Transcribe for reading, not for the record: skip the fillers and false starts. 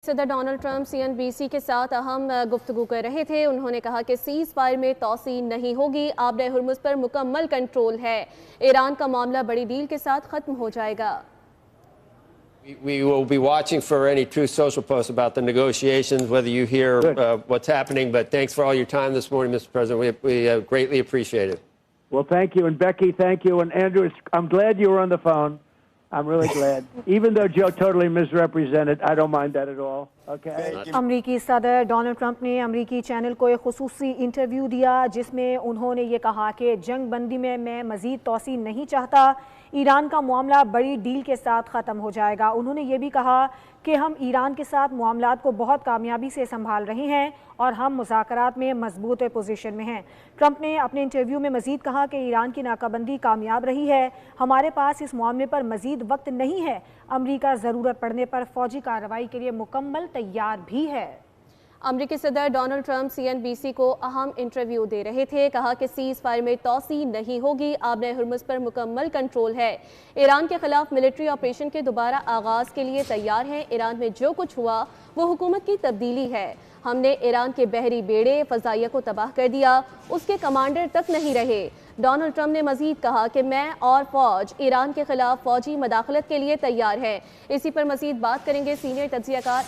सदर Donald Trump CNBC के साथ अहम गुफ्तगू कर रहे थे। उन्होंने कहा कि सीज फायर में तोसी नहीं होगी, आबरे हुर्मुज पर मुकम्मल कंट्रोल है। ईरान का मामला बड़ी डील के साथ खत्म हो जाएगा। We will be watching for any Truth Social posts about the negotiations, whether you hear what's happening. But thanks for all your time this morning, Mr. President. We greatly appreciate it. Well, thank you. And Becky, thank you. And Andrew, I'm glad you were on the phone. I'm really glad. Even though Joe totally misrepresented, I don't mind that at all. Okay. अमरीकी सदर Donald Trump ने अमरीकी channel को एक खुसूसी interview दिया जिसमें उन्होंने ये कहा कि जंग बंदी में मैं मज़ीद तोसी नहीं चाहता। ईरान का मामला बड़ी डील के साथ ख़त्म हो जाएगा। उन्होंने ये भी कहा कि हम ईरान के साथ मामलात को बहुत कामयाबी से संभाल रहे हैं और हम मुज़ाकरात में मजबूत पोजीशन में हैं। ट्रंप ने अपने इंटरव्यू में मज़ीद कहा कि ईरान की नाकाबंदी कामयाब रही है। हमारे पास इस मामले पर मज़ीद वक्त नहीं है। अमरीका ज़रूरत पड़ने पर फ़ौजी कार्रवाई के लिए मुकम्मल तैयार भी है। अमरीकी सदर डोनाल्ड ट्रंप CNBC को अहम इंटरव्यू दे रहे थे। कहा कि सीज फायर में तोसी नहीं होगी, आबरे हुर्मुज पर मुकम्मल कंट्रोल है। ईरान के खिलाफ मिलिट्री ऑपरेशन के दोबारा आगाज के लिए तैयार हैं। ईरान में जो कुछ हुआ वो हुकूमत की तब्दीली है। हमने ईरान के बहरी बेड़े फजाइया को तबाह कर दिया, उसके कमांडर तक नहीं रहे। डोनाल्ड ट्रंप ने मजीद कहा कि मैं और फौज ईरान के खिलाफ फौजी मदाखलत के लिए तैयार है। इसी पर मजीद बात करेंगे सीनियर तज्जियाकार